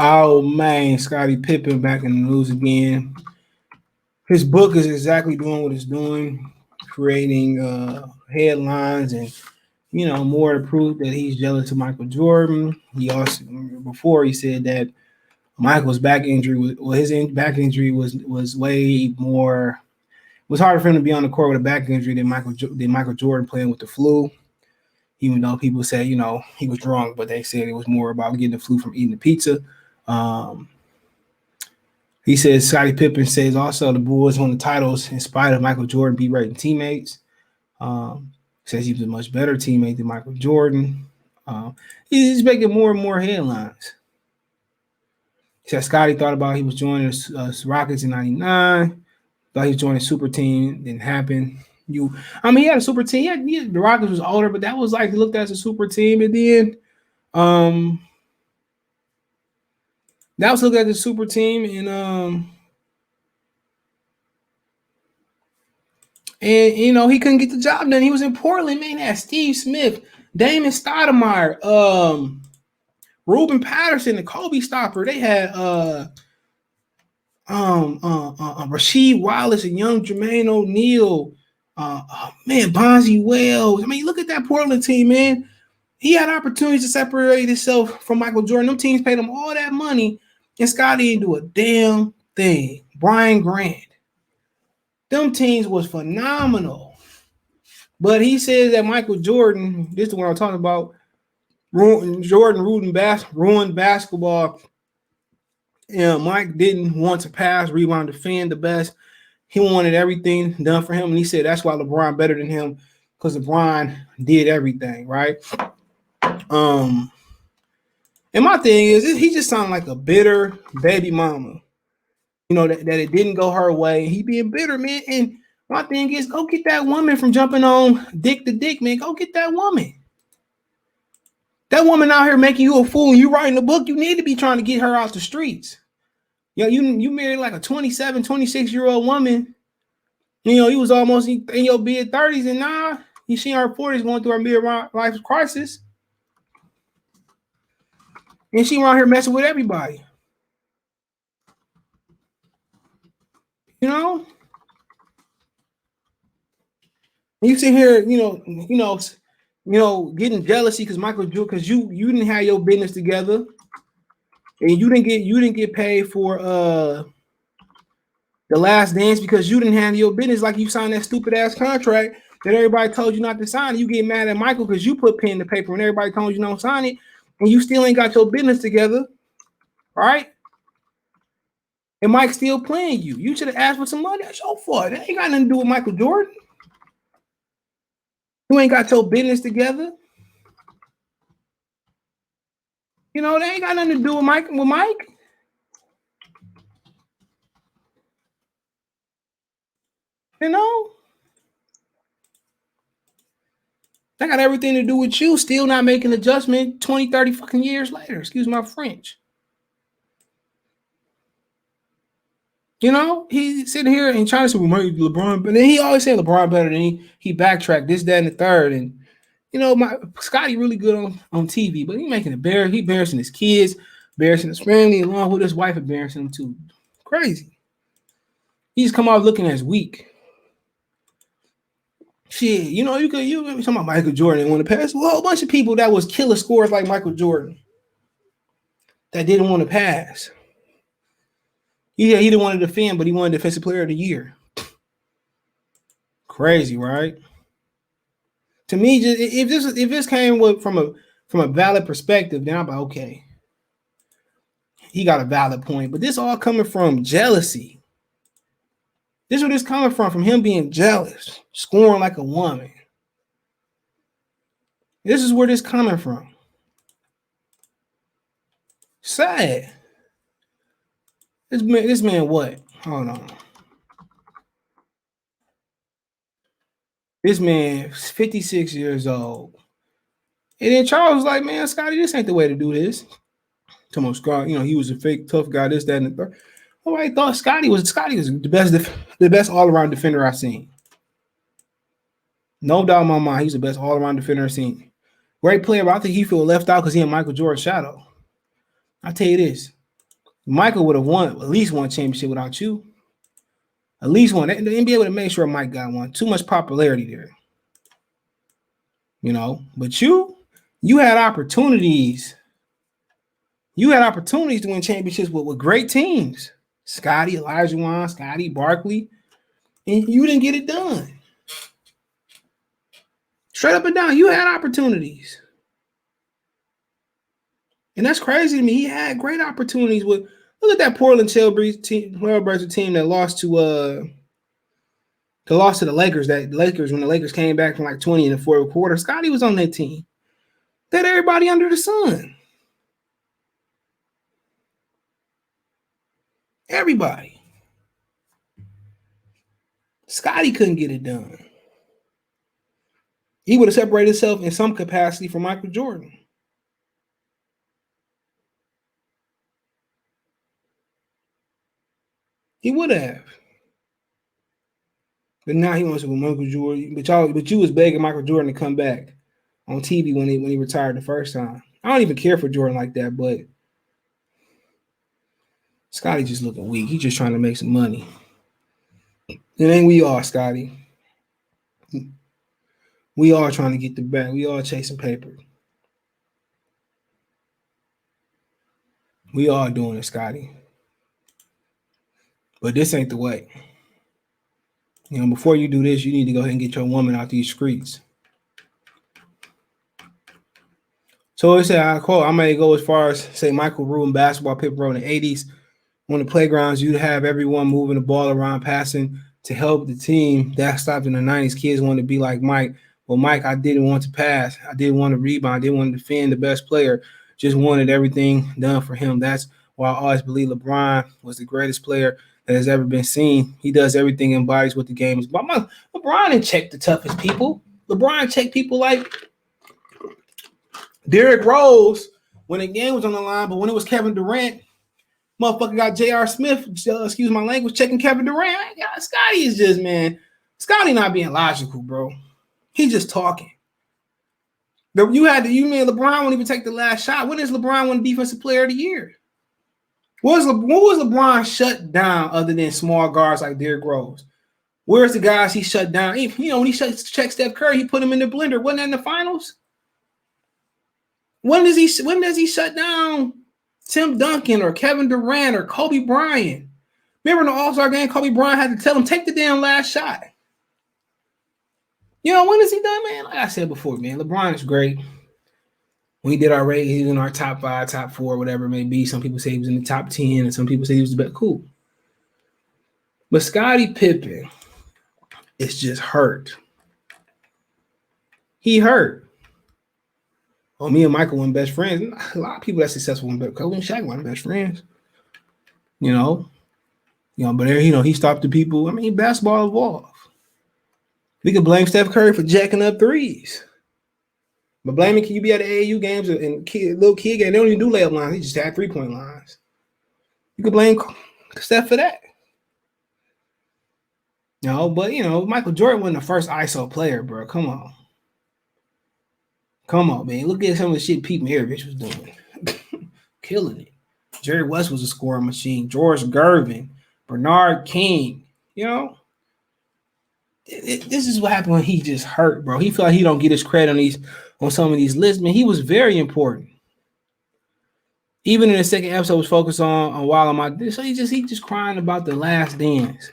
Oh man, Scottie Pippen back in the news again. His book is exactly doing what it's doing, creating headlines and more to prove that he's jealous of Michael Jordan. He also before he said that Michael's back injury back injury was way more. It was harder for him to be on the court with a back injury than Michael Jordan playing with the flu. Even though people say he was drunk, but they said it was more about getting the flu from eating the pizza. Um, he says Scottie Pippen says also the Bulls won the titles in spite of Michael Jordan berating teammates. Says he was a much better teammate than Michael Jordan. He's making more and more headlines. He said Scottie thought about he was joining the Rockets in '99. Thought he was joining a super team. Didn't happen. He had a super team. The Rockets was older, but that was like looked at as a super team. And then that was looked at as a super team. And he couldn't get the job done. He was in Portland, man. That Steve Smith, Damon Stoudemire, Ruben Patterson, the Kobe stopper. They had Rasheed Wallace and young Jermaine O'Neal. Man, Bonzi Wells. I mean, look at that Portland team, man. He had opportunities to separate himself from Michael Jordan. Them teams paid him all that money, and Scottie didn't do a damn thing. Brian Grant. Them teams was phenomenal. But he says that Michael Jordan, this is what I'm talking about, Jordan ruined basketball. Mike didn't want to pass, rebound, defend the best. He wanted everything done for him. And he said that's why LeBron better than him, because LeBron did everything, right? And my thing is, he just sounded like a bitter baby mama. That it didn't go her way. He being bitter, man. And my thing is, go get that woman from jumping on dick to dick, man. Go get that woman. That woman out here making you a fool and you writing a book, you need to be trying to get her out the streets. You married like a 27, 26-year-old woman. You was almost in your mid-30s, and now she in her 40s going through her midlife crisis. And she around here messing with everybody. And you sit here, getting jealousy because Michael Jordan, because you didn't have your business together, and you didn't get paid for The Last Dance because you didn't handle your business, like you signed that stupid ass contract that everybody told you not to sign. You get mad at Michael because you put pen to paper and everybody told you don't sign it, and you still ain't got your business together, right? And Mike's still playing you. You should have asked for some money. That's your fault. That ain't got nothing to do with Michael Jordan. You ain't got your business together. They ain't got nothing to do with Mike. That got everything to do with you still not making an adjustment 20, 30 fucking years later. Excuse my French. He's sitting here and trying to say, well, LeBron, but then he always said LeBron better than he backtracked this, that, and the third. And Scottie really good on TV, but he embarrassing his kids, embarrassing his family, along with his wife, embarrassing him too. Crazy. He's come out looking as weak. Shit, you talking about Michael Jordan want to pass. Well, a whole bunch of people that was killer scores like Michael Jordan that didn't want to pass. He didn't want to defend, but he wanted Defensive Player of the Year. Crazy, right? To me, just if this came from a valid perspective, then I'm like, okay, he got a valid point. But this all coming from jealousy. This is where this coming from him being jealous, scoring like a woman. This is where this coming from. Sad. This man what? Hold on. This man is 56 years old. And then Charles was like, man, Scottie, this ain't the way to do this. Tomo Scott, he was a fake tough guy, this, that, and the third. Oh, I thought Scottie was the best all-around defender I've seen. No doubt in my mind, he's the best all-around defender I've seen. Great player, but I think he feel left out because he and Michael Jordan shadow. I tell you this, Michael would have won at least one championship without you. At least one. The NBA would have made sure Mike got one. Too much popularity there. But you had opportunities. You had opportunities to win championships with great teams. Scottie, Olajuwon, Scottie, Barkley. And you didn't get it done. Straight up and down, you had opportunities. And that's crazy to me. He had great opportunities with. Look at that Portland Trailblazers team that lost to the Lakers. That Lakers, when the Lakers came back from like 20 in the fourth quarter, Scottie was on that team. They had everybody under the sun. Everybody. Scottie couldn't get it done. He would have separated himself in some capacity from Michael Jordan. He would have. But now he wants to go Michael Jordan. But you was begging Michael Jordan to come back on TV when he retired the first time. I don't even care for Jordan like that, but Scottie just looking weak. He's just trying to make some money. And ain't we all, Scottie? We all trying to get the bag. We all chasing paper. We all doing it, Scottie. But this ain't the way. Before you do this, you need to go ahead and get your woman out these streets. So it said, I quote, I may go as far as say Michael ruined basketball, Pippen wrote in the 80s. On the playgrounds, you'd have everyone moving the ball around, passing to help the team. That stopped in the 90s. Kids wanted to be like Mike. Well, Mike, I didn't want to pass. I didn't want to rebound. I didn't want to defend the best player. Just wanted everything done for him. That's why I always believe LeBron was the greatest player that has ever been seen. He does everything, embodies what the game is. But LeBron didn't check the toughest people. LeBron checked people like Derrick Rose when the game was on the line, but when it was Kevin Durant, motherfucker got J.R. Smith, excuse my language, checking Kevin Durant. God, Scottie is just, man, Scottie not being logical, bro. He just talking. You mean LeBron won't even take the last shot. When is LeBron win Defensive Player of the Year? What was LeBron shut down other than small guards like Derrick Rose? Where's the guys he shut down? When he checked Steph Curry, he put him in the blender. Wasn't that in the finals? When does he shut down Tim Duncan or Kevin Durant or Kobe Bryant? Remember in the All-Star game, Kobe Bryant had to tell him, take the damn last shot. When is he done, man? Like I said before, man, LeBron is great. When he did our rating, he was in our top 5, top 4, whatever it may be. Some people say he was in the top 10, and some people say he was the best. Cool. But Scottie Pippen is just hurt. He hurt. Oh, me and Michael weren't best friends. A lot of people that's successful weren't best. Kobe and Shaq weren't best friends. But he stopped the people. Basketball evolved. We could blame Steph Curry for jacking up threes. But blaming can you be at the AAU games and little kid game? They don't even do layup lines. He just had 3-point lines. You could blame Steph for that. But Michael Jordan wasn't the first ISO player, bro. Come on. Come on, man. Look at some of the shit Pete Maravich was doing. Killing it. Jerry West was a scoring machine. George Gervin, Bernard King. This is what happened when he just hurt, bro. He felt like he don't get his credit on some of these lists, man. He was very important. Even in the second episode was focused on While I'm Out. So he just crying about the last dance.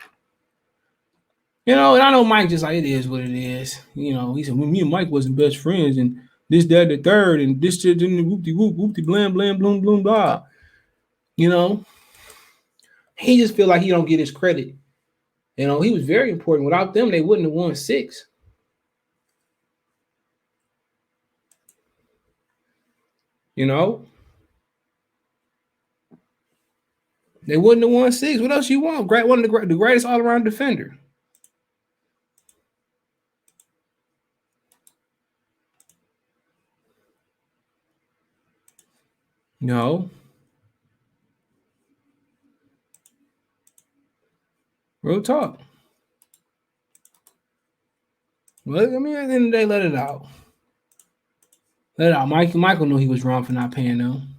And I know Mike just like, it is what it is. He said, well, me and Mike wasn't best friends, and this, that, the third, and this, shit, and whoopty-whoop, whoopty, blam, blam, bloom, bloom, blah. He just feel like he don't get his credit. He was very important. Without them, they wouldn't have won 6. They wouldn't have won 6. What else you want? One of the greatest all-around defender. No. Real talk. Well, at the end of the day, let it out. Let it out. Michael knew he was wrong for not paying them.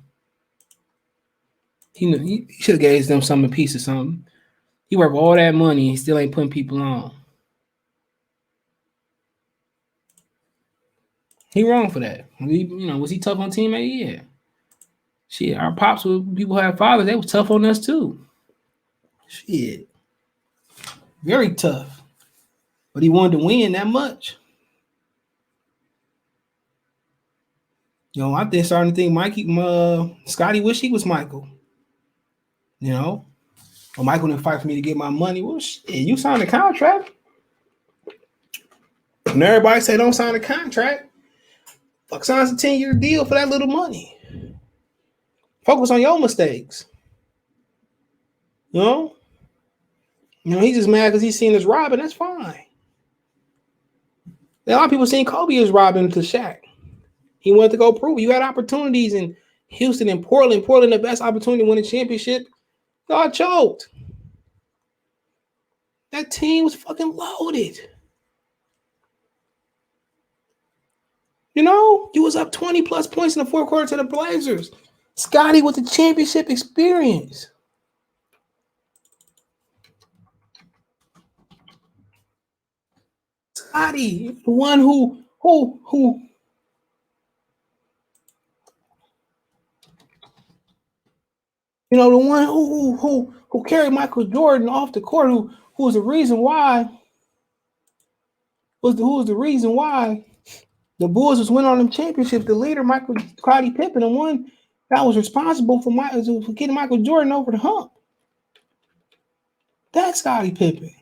He should have gave them some a piece of something. He worth all that money and still ain't putting people on. He wrong for that. Was he tough on teammate? Yeah. Shit, our pops, people have fathers, they was tough on us too. Shit. Very tough. But he wanted to win that much. I think starting to think Scottie wish he was Michael. Well, Michael didn't fight for me to get my money. Well, shit, you signed a contract. When everybody say don't sign a contract, fuck signs a 10-year deal for that little money. Focus on your mistakes. He's just mad because he's seen as robbing. That's fine. A lot of people seen Kobe as robbing to Shaq. He wanted to go prove it. You had opportunities in Houston and Portland. Portland, the best opportunity to win a championship. Y'all choked. That team was fucking loaded. You was up 20 plus points in the fourth quarter to the Blazers. Scottie with the championship experience. Scottie, the one who the one who carried Michael Jordan off the court, who was the reason why the Bulls was winning on them championships. The leader, Scottie Pippen, the one that was responsible for getting Michael Jordan over the hump. That's Scottie Pippen.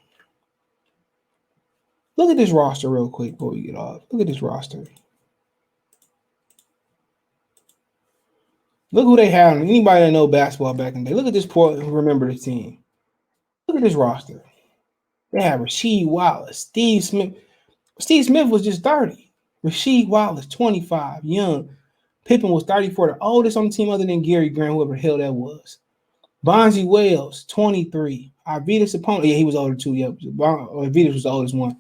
Look at this roster real quick before we get off. Look at this roster. Look who they have. Anybody that know basketball back in the day. Look at this remember the team. Look at this roster. They have Rasheed Wallace, Steve Smith. Steve Smith was just 30. Rasheed Wallace, 25, young. Pippen was 34, the oldest on the team other than Gary Grant, whoever the hell that was. Bonzi Wells, 23. Arvidas opponent, yeah, he was older too. Yeah, Arvidas was the oldest one.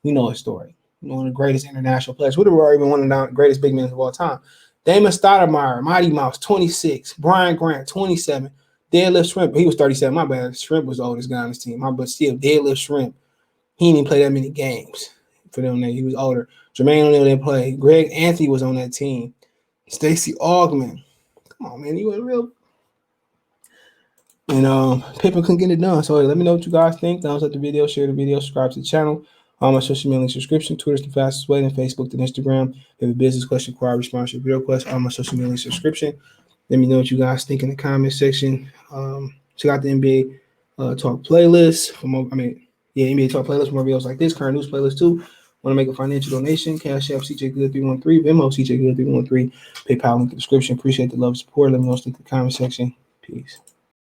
We know his story. One of the greatest international players. Would have already been one of the greatest big men of all time. Damon Stoudemire, Mighty Mouse, 26. Brian Grant, 27. Deadlift Shrimp, he was 37. My bad. Shrimp was the oldest guy on his team. But still, Deadlift Shrimp, he didn't even play that many games for them. He was older. Jermaine O'Neal didn't play. Greg Anthony was on that team. Stacey Augman. Come on, man. He was real. And Pippen couldn't get it done. So let me know what you guys think. Thumbs up the video, share the video, subscribe to the channel. All my social media subscription. Twitter's the fastest way, then Facebook, then Instagram. If you have a business question, inquiry, response, your video question, all my social media subscription. Let me know what you guys think in the comment section. Check out the NBA Talk playlist. NBA Talk playlist for more videos like this. Current news playlist too. Want to make a financial donation? Cash App CJ Good 313, Venmo CJ Good 313, PayPal link in the description. Appreciate the love and support. Let me know what you think in the comment section. Peace.